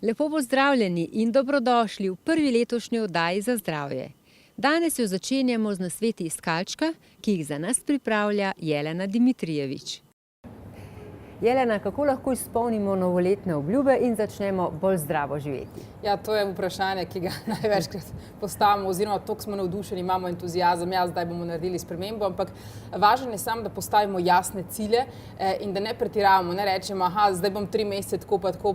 Lepo pozdravljeni in dobrodošli v prvi letošnji oddaji za zdravje. Danes jo začenjamo z nasveti iz kalčka, ki jih za nas pripravlja Jelena Dimitrijevič. Jelena, kako lahko izpolnimo novoletne obljube in začnemo bolj zdravo živeti? Ja, to je vprašanje, ki ga največkrat postavimo, oziroma toliko smo navdušeni, imamo entuzijazem, zdaj bomo naredili spremembo, ampak važno je samo, da postavimo jasne cilje in da ne pretiravamo, ne rečemo, zdaj bom 3 mesece tako pa tako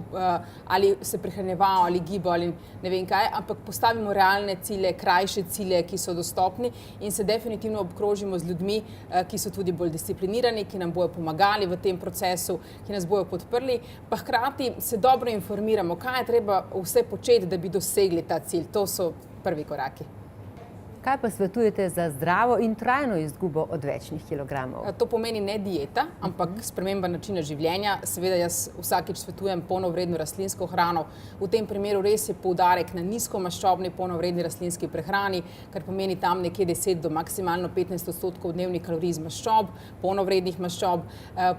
ali se prehranjeval ali gibal ali ne vem kaj, ampak postavimo realne cilje, krajše cilje, ki so dostopni in se definitivno obkrožimo z ljudmi, ki so tudi bolj disciplinirani, ki nam bojo pomagali v tem procesu, ki nas bojo podprli, pa hkrati se dobro informiramo, kaj je treba vse početi, da bi dosegli ta cilj. To so prvi koraki. Kaj pa svetujete za zdravo in trajno izgubo odvečnih kilogramov? To pomeni ne dieta, ampak sprememba načina življenja. Seveda jaz vsakič svetujem polnovredno rastlinsko hrano. V tem primeru res je poudarek na nizkomaščobni polnovredni rastlinski prehrani, kar pomeni tam nekje 10 do maksimalno 15% dnevnih kalorij iz maščob, polnovrednih maščob,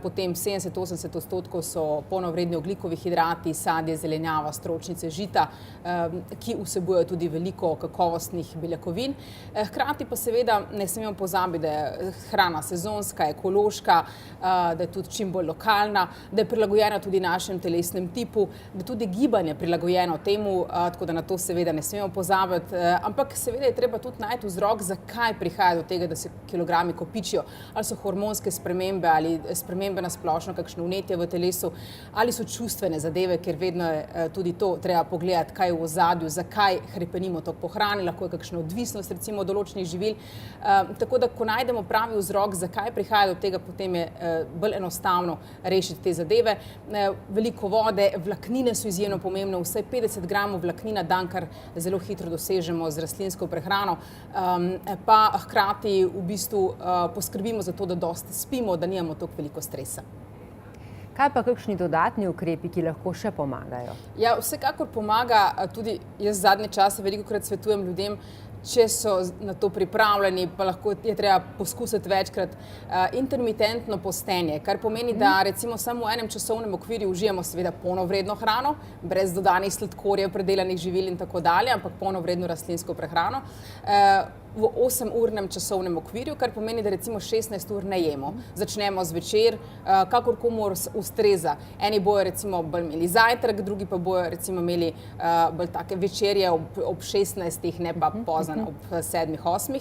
potem 70-80% so polnovredni ogljikovi hidrati, sadje, zelenjava, stročnice, žita, ki vsebujejo tudi veliko kakovostnih beljakovin. Hkrati pa seveda ne smemo pozabiti, da je hrana sezonska, ekološka, da je tudi čim bolj lokalna, da je prilagojena tudi našem telesnem tipu, da je tudi gibanje prilagojeno temu, tako da na to seveda ne smemo pozabiti, ampak seveda je treba tudi najti vzrok, zakaj prihaja do tega, da se kilogrami kopičijo, ali so hormonske spremembe ali spremembe na splošno, kakšno vnetje v telesu, ali so čustvene zadeve, ker vedno je tudi to treba pogledati, kaj je v ozadju, zakaj hrepenimo toliko po hrani, lahko je kakšna odvisnost recimo določenih živil. Tako da, ko najdemo pravi vzrok, zakaj prihaja do tega, potem je bolj enostavno rešiti te zadeve. Veliko vode, vlaknine so izjemno pomembne, vsaj 50 gramov vlaknin na dan, kar zelo hitro dosežemo z rastlinsko prehrano, pa hkrati v bistvu poskrbimo za to, da dosti spimo, da nimamo toliko veliko stresa. Kaj pa kakšni dodatni ukrepi, ki lahko še pomagajo? Ja, vsekakor pomaga, tudi jaz zadnje čase velikokrat svetujem ljudem, če so na to pripravljeni, pa lahko je treba poskusiti večkrat, intermitentno postenje, kar pomeni, da recimo samo v enem časovnem okvirju užijamo seveda polnovredno hrano, brez dodanih sladkorjev, predelanih živil in tako dalje, ampak polnovredno rastlinsko prehrano, v 8-urnem časovnem okvirju, kar pomeni, da recimo 16 ur ne jemo. Začnemo zvečer, kakor komu ustreza. Eni bojo recimo bolj imeli zajtrk, drugi pa bojo recimo imeli bolj take večerje ob 16, ne pa pozno ob 7-8.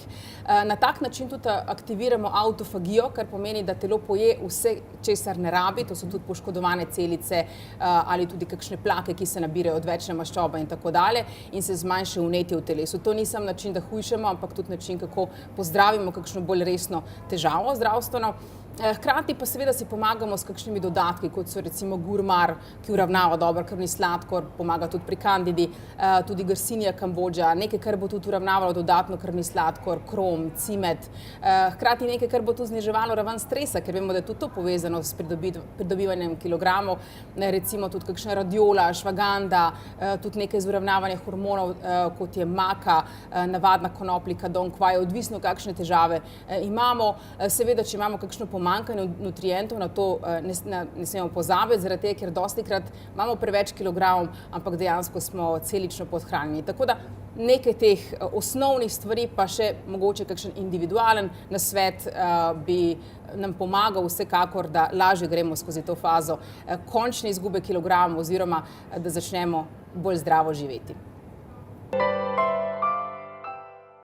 Na tak način tudi aktiviramo autofagijo, kar pomeni, da telo poje vse, česar ne rabi, to so tudi poškodovane celice ali tudi kakšne plake, ki se nabirajo odvečne maščobe in tako dalje in se zmanjša vnetje v telesu. To ni samo način, da hujšamo, ampak tudi način, kako pozdravimo kakšno bolj resno težavo zdravstveno. Hkrati pa seveda si pomagamo s kakšnimi dodatki, kot so recimo gurmar, ki uravnava dobro krvni sladkor, pomaga tudi pri kandidi, tudi Garcinia Kambodža, nekaj, kar bo tudi uravnavalo dodatno krvni sladkor, krom, cimet, hkrati nekaj, kar bo tudi zniževalo raven stresa, ker vemo, da je tudi to povezano s pridobivanjem kilogramov, recimo tudi kakšna radiola, švaganda, tudi nekaj z uravnavanjem hormonov, kot je maka, navadna konopljika, don kvaj, odvisno kakšne težave imamo. Seveda, če imamo kakšno pomanjkanje nutrientov, na to ne smemo pozabiti, zaradi tega, ker dostikrat imamo preveč kilogramov, ampak dejansko smo celično podhranjeni. Tako da nekaj teh osnovnih stvari, pa še mogoče kakšen individualen nasvet bi nam pomagal vsekakor, da lažje gremo skozi to fazo končne izgube kilogramov oziroma da začnemo bolj zdravo živeti.